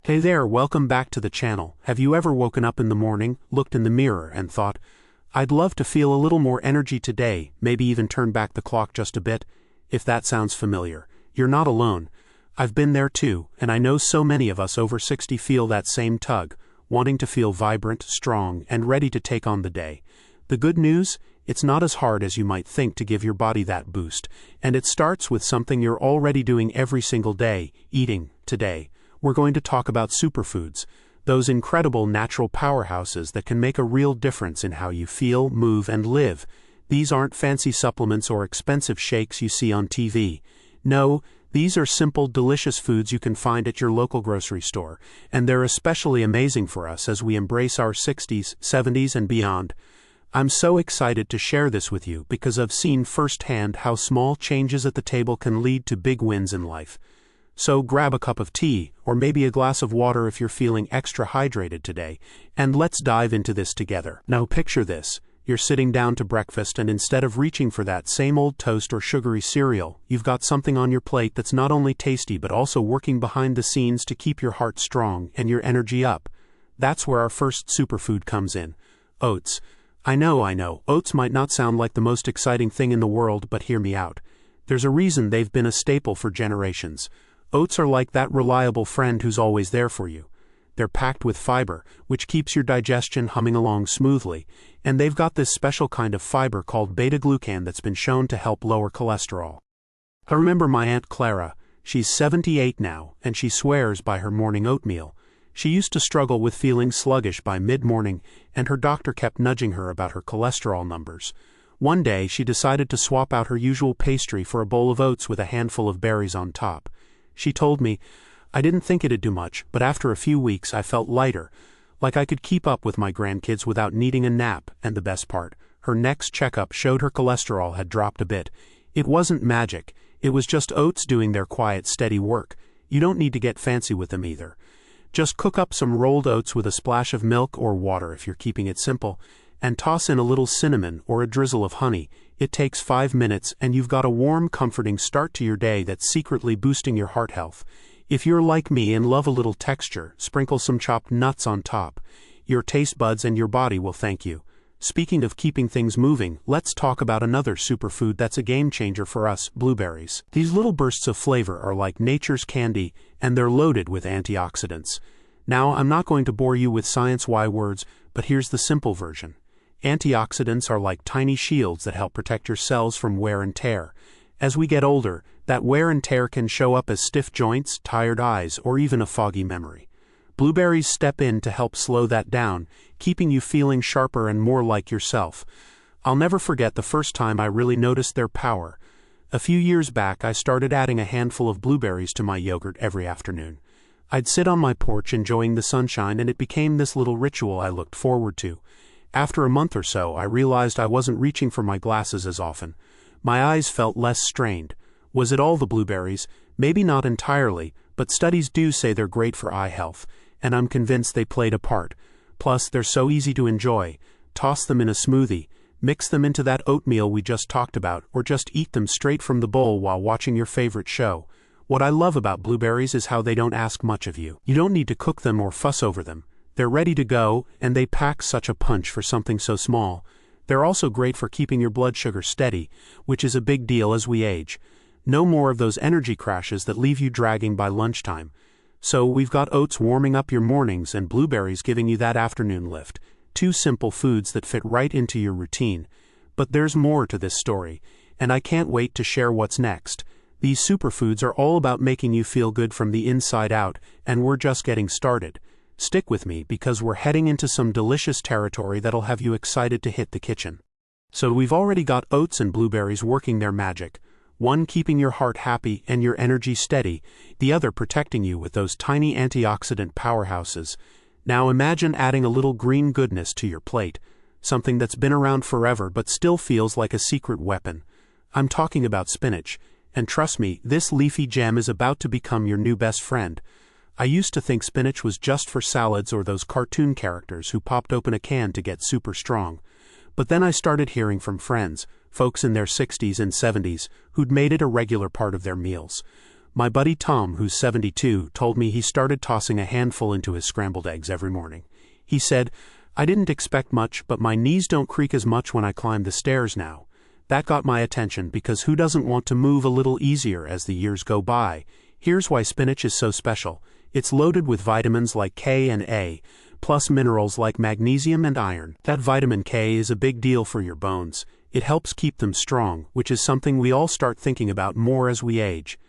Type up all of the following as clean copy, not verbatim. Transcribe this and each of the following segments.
Hey there, welcome back to the channel. Have you ever woken up in the morning, looked in the mirror and thought, I'd love to feel a little more energy today, maybe even turn back the clock just a bit? If that sounds familiar, you're not alone. I've been there too, and I know so many of us over 60 feel that same tug, wanting to feel vibrant, strong, and ready to take on the day. The good news? It's not as hard as you might think to give your body that boost, and it starts with something you're already doing every single day, eating. Today, we're going to talk about superfoods, those incredible natural powerhouses that can make a real difference in how you feel, move, and live. These aren't fancy supplements or expensive shakes you see on TV. No, these are simple, delicious foods you can find at your local grocery store, and they're especially amazing for us as we embrace our 60s, 70s, and beyond. I'm so excited to share this with you because I've seen firsthand how small changes at the table can lead to big wins in life. So grab a cup of tea, or maybe a glass of water if you're feeling extra hydrated today, and let's dive into this together. Now picture this. You're sitting down to breakfast, and instead of reaching for that same old toast or sugary cereal, you've got something on your plate that's not only tasty but also working behind the scenes to keep your heart strong and your energy up. That's where our first superfood comes in. Oats. I know, oats might not sound like the most exciting thing in the world, but hear me out. There's a reason they've been a staple for generations. Oats are like that reliable friend who's always there for you. They're packed with fiber, which keeps your digestion humming along smoothly, and they've got this special kind of fiber called beta-glucan that's been shown to help lower cholesterol. I remember my Aunt Clara. She's 78 now, and she swears by her morning oatmeal. She used to struggle with feeling sluggish by mid-morning, and her doctor kept nudging her about her cholesterol numbers. One day, she decided to swap out her usual pastry for a bowl of oats with a handful of berries on top. She told me, I didn't think it'd do much, but after a few weeks I felt lighter, like I could keep up with my grandkids without needing a nap, and the best part, her next checkup showed her cholesterol had dropped a bit. It wasn't magic, it was just oats doing their quiet, steady work. You don't need to get fancy with them either. Just cook up some rolled oats with a splash of milk or water if you're keeping it simple, and toss in a little cinnamon or a drizzle of honey. It takes 5 minutes and you've got a warm, comforting start to your day that's secretly boosting your heart health. If you're like me and love a little texture, sprinkle some chopped nuts on top. Your taste buds and your body will thank you. Speaking of keeping things moving, let's talk about another superfood that's a game changer for us, blueberries. These little bursts of flavor are like nature's candy, and they're loaded with antioxidants. Now, I'm not going to bore you with science Y words, but here's the simple version. Antioxidants are like tiny shields that help protect your cells from wear and tear. As we get older, that wear and tear can show up as stiff joints, tired eyes, or even a foggy memory. Blueberries step in to help slow that down, keeping you feeling sharper and more like yourself. I'll never forget the first time I really noticed their power. A few years back, I started adding a handful of blueberries to my yogurt every afternoon. I'd sit on my porch enjoying the sunshine, and it became this little ritual I looked forward to. After a month or so, I realized I wasn't reaching for my glasses as often. My eyes felt less strained. Was it all the blueberries? Maybe not entirely, but studies do say they're great for eye health, and I'm convinced they played a part. Plus, they're so easy to enjoy. Toss them in a smoothie, mix them into that oatmeal we just talked about, or just eat them straight from the bowl while watching your favorite show. What I love about blueberries is how they don't ask much of you. You don't need to cook them or fuss over them. They're ready to go, and they pack such a punch for something so small. They're also great for keeping your blood sugar steady, which is a big deal as we age. No more of those energy crashes that leave you dragging by lunchtime. So we've got oats warming up your mornings and blueberries giving you that afternoon lift. Two simple foods that fit right into your routine. But there's more to this story, and I can't wait to share what's next. These superfoods are all about making you feel good from the inside out, and we're just getting started. Stick with me because we're heading into some delicious territory that'll have you excited to hit the kitchen. So we've already got oats and blueberries working their magic. One keeping your heart happy and your energy steady, the other protecting you with those tiny antioxidant powerhouses. Now imagine adding a little green goodness to your plate, something that's been around forever but still feels like a secret weapon. I'm talking about spinach, and trust me, this leafy gem is about to become your new best friend. I used to think spinach was just for salads or those cartoon characters who popped open a can to get super strong. But then I started hearing from friends, folks in their 60s and 70s, who'd made it a regular part of their meals. My buddy Tom, who's 72, told me he started tossing a handful into his scrambled eggs every morning. He said, "I didn't expect much, but my knees don't creak as much when I climb the stairs now." That got my attention because who doesn't want to move a little easier as the years go by? Here's why spinach is so special. It's loaded with vitamins like K and A, plus minerals like magnesium and iron. That vitamin K is a big deal for your bones. It helps keep them strong, which is something we all start thinking about more as we age.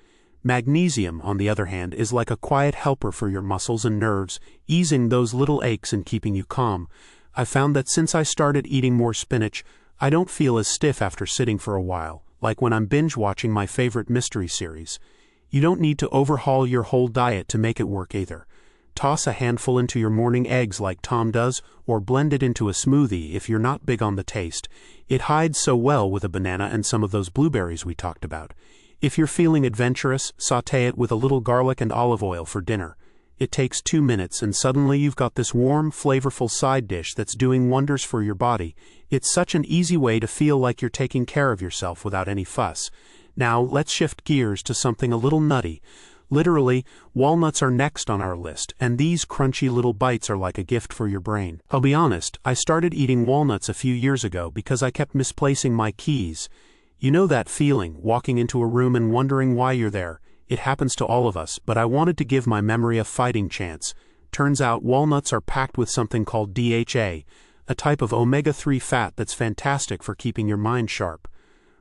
Magnesium, on the other hand, is like a quiet helper for your muscles and nerves, easing those little aches and keeping you calm. I've found that since I started eating more spinach, I don't feel as stiff after sitting for a while, like when I'm binge-watching my favorite mystery series. You don't need to overhaul your whole diet to make it work either. Toss a handful into your morning eggs like Tom does, or blend it into a smoothie if you're not big on the taste. It hides so well with a banana and some of those blueberries we talked about. If you're feeling adventurous, sauté it with a little garlic and olive oil for dinner. It takes 2 minutes and suddenly you've got this warm, flavorful side dish that's doing wonders for your body. It's such an easy way to feel like you're taking care of yourself without any fuss. Now, let's shift gears to something a little nutty. Literally, walnuts are next on our list, and these crunchy little bites are like a gift for your brain. I'll be honest, I started eating walnuts a few years ago because I kept misplacing my keys. You know that feeling, walking into a room and wondering why you're there. It happens to all of us, but I wanted to give my memory a fighting chance. Turns out walnuts are packed with something called DHA, a type of omega-3 fat that's fantastic for keeping your mind sharp.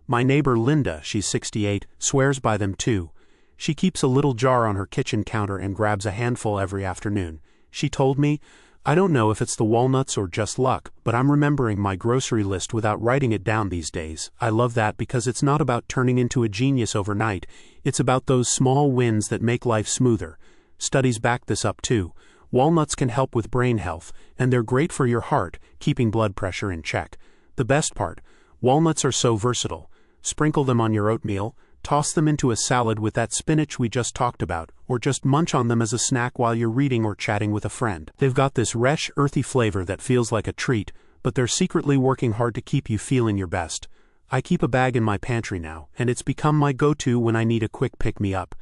My neighbor Linda, she's 68, swears by them too. She keeps a little jar on her kitchen counter and grabs a handful every afternoon. She told me, "I don't know if it's the walnuts or just luck, but I'm remembering my grocery list without writing it down these days." I love that because it's not about turning into a genius overnight. It's about those small wins that make life smoother. Studies back this up too. Walnuts can help with brain health, and they're great for your heart, keeping blood pressure in check. The best part, walnuts are so versatile. Sprinkle them on your oatmeal, toss them into a salad with that spinach we just talked about, or just munch on them as a snack while you're reading or chatting with a friend. They've got this fresh, earthy flavor that feels like a treat, but they're secretly working hard to keep you feeling your best. I keep a bag in my pantry now, and it's become my go-to when I need a quick pick-me-up.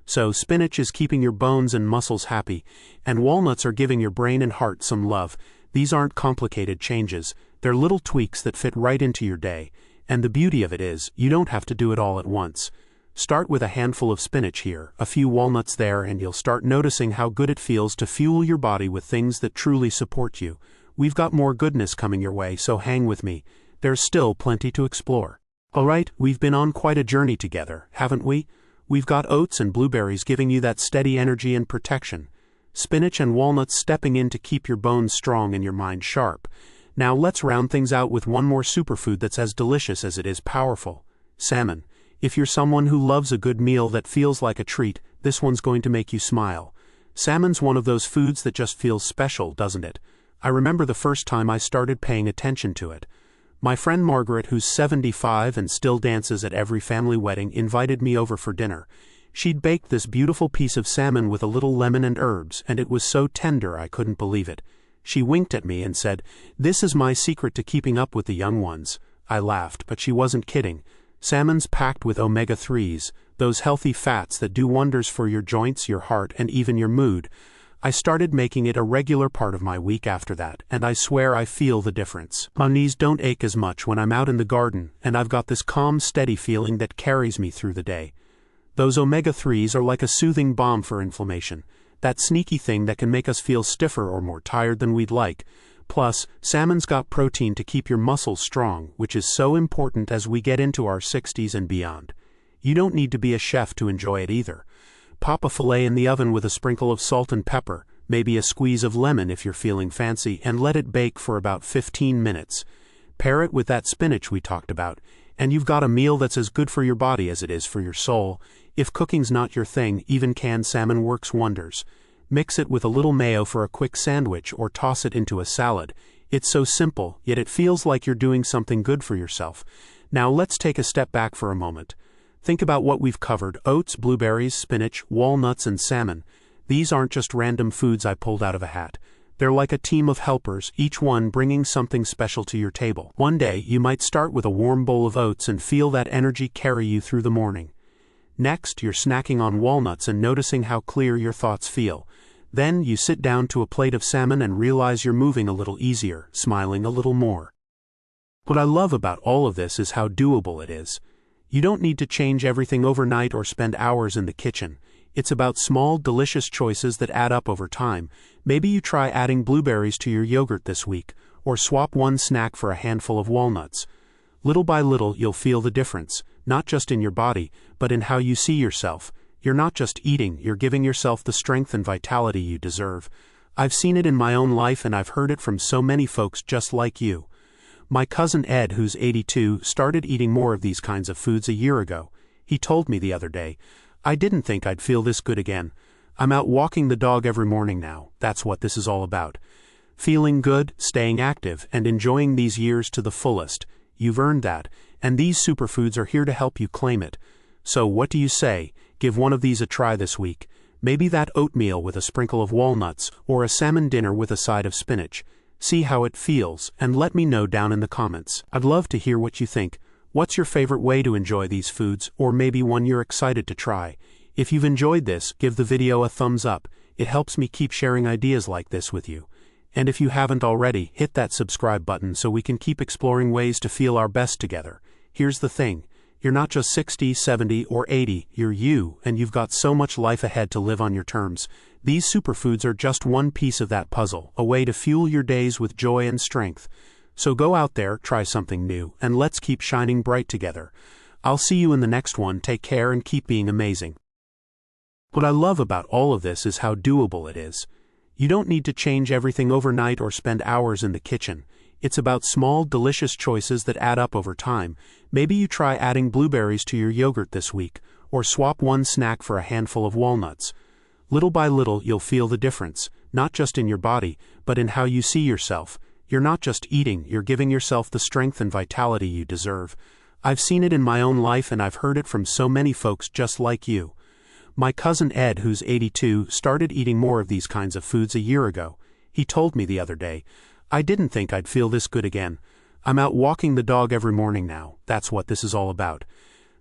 So spinach is keeping your bones and muscles happy, and walnuts are giving your brain and heart some love. These aren't complicated changes, they're little tweaks that fit right into your day. And the beauty of it is, you don't have to do it all at once. Start with a handful of spinach here, a few walnuts there, and you'll start noticing how good it feels to fuel your body with things that truly support you. We've got more goodness coming your way, so hang with me. There's still plenty to explore. Alright, we've been on quite a journey together, haven't we? We've got oats and blueberries giving you that steady energy and protection. Spinach and walnuts stepping in to keep your bones strong and your mind sharp. Now let's round things out with one more superfood that's as delicious as it is powerful. Salmon. If you're someone who loves a good meal that feels like a treat, this one's going to make you smile. Salmon's one of those foods that just feels special, doesn't it? I remember the first time I started paying attention to it. My friend Margaret, who's 75 and still dances at every family wedding, invited me over for dinner. She'd baked this beautiful piece of salmon with a little lemon and herbs, and it was so tender I couldn't believe it. She winked at me and said, "This is my secret to keeping up with the young ones." I laughed, but she wasn't kidding. Salmon's packed with omega-3s, those healthy fats that do wonders for your joints, your heart, and even your mood. I started making it a regular part of my week after that, and I swear I feel the difference. My knees don't ache as much when I'm out in the garden, and I've got this calm, steady feeling that carries me through the day. Those omega-3s are like a soothing balm for inflammation. That sneaky thing that can make us feel stiffer or more tired than we'd like. Plus, salmon's got protein to keep your muscles strong, which is so important as we get into our 60s and beyond. You don't need to be a chef to enjoy it either. Pop a fillet in the oven with a sprinkle of salt and pepper, maybe a squeeze of lemon if you're feeling fancy, and let it bake for about 15 minutes. Pair it with that spinach we talked about, and you've got a meal that's as good for your body as it is for your soul. If cooking's not your thing, even canned salmon works wonders. Mix it with a little mayo for a quick sandwich or toss it into a salad. It's so simple, yet it feels like you're doing something good for yourself. Now let's take a step back for a moment. Think about what we've covered: oats, blueberries, spinach, walnuts, and salmon. These aren't just random foods I pulled out of a hat. They're like a team of helpers, each one bringing something special to your table. One day, you might start with a warm bowl of oats and feel that energy carry you through the morning. Next, you're snacking on walnuts and noticing how clear your thoughts feel. Then, you sit down to a plate of salmon and realize you're moving a little easier, smiling a little more. What I love about all of this is how doable it is. You don't need to change everything overnight or spend hours in the kitchen. It's about small, delicious choices that add up over time. Maybe you try adding blueberries to your yogurt this week, or swap one snack for a handful of walnuts. Little by little, you'll feel the difference, not just in your body, but in how you see yourself. You're not just eating, you're giving yourself the strength and vitality you deserve. I've seen it in my own life and I've heard it from so many folks just like you. My cousin Ed, who's 82, started eating more of these kinds of foods a year ago. He told me the other day, "I didn't think I'd feel this good again. I'm out walking the dog every morning now. That's what this is all about. Feeling good, staying active, and enjoying these years to the fullest. You've earned that, and these superfoods are here to help you claim it. So what do you say? Give one of these a try this week. Maybe that oatmeal with a sprinkle of walnuts, or a salmon dinner with a side of spinach. See how it feels, and let me know down in the comments. I'd love to hear what you think. What's your favorite way to enjoy these foods, or maybe one you're excited to try? If you've enjoyed this, give the video a thumbs up. It helps me keep sharing ideas like this with you. And if you haven't already, hit that subscribe button so we can keep exploring ways to feel our best together. Here's the thing. You're not just 60, 70, or 80, you're you, and you've got so much life ahead to live on your terms. These superfoods are just one piece of that puzzle, a way to fuel your days with joy and strength. So go out there, try something new, and let's keep shining bright together. I'll see you in the next one. Take care and keep being amazing. What I love about all of this is how doable it is. You don't need to change everything overnight or spend hours in the kitchen. It's about small, delicious choices that add up over time. Maybe you try adding blueberries to your yogurt this week, or swap one snack for a handful of walnuts. Little by little, you'll feel the difference, not just in your body, but in how you see yourself. You're not just eating, you're giving yourself the strength and vitality you deserve. I've seen it in my own life and I've heard it from so many folks just like you. My cousin Ed, who's 82, started eating more of these kinds of foods a year ago. He told me the other day, "I didn't think I'd feel this good again. I'm out walking the dog every morning now. That's what this is all about.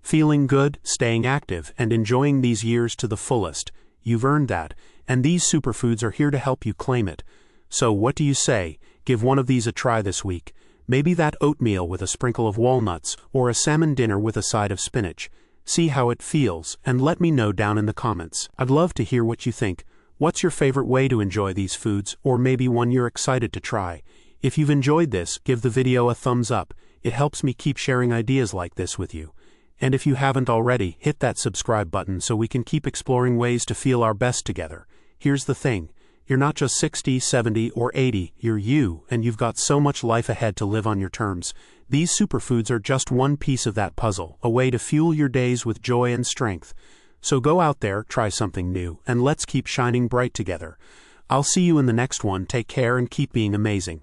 Feeling good, staying active, and enjoying these years to the fullest. You've earned that, and these superfoods are here to help you claim it. So what do you say? Give one of these a try this week. Maybe that oatmeal with a sprinkle of walnuts, or a salmon dinner with a side of spinach. See how it feels, and let me know down in the comments. I'd love to hear what you think. What's your favorite way to enjoy these foods, or maybe one you're excited to try? If you've enjoyed this, give the video a thumbs up. It helps me keep sharing ideas like this with you. And if you haven't already, hit that subscribe button so we can keep exploring ways to feel our best together. Here's the thing. You're not just 60, 70, or 80, you're you, and you've got so much life ahead to live on your terms. These superfoods are just one piece of that puzzle, a way to fuel your days with joy and strength. So go out there, try something new, and let's keep shining bright together. I'll see you in the next one. Take care and keep being amazing.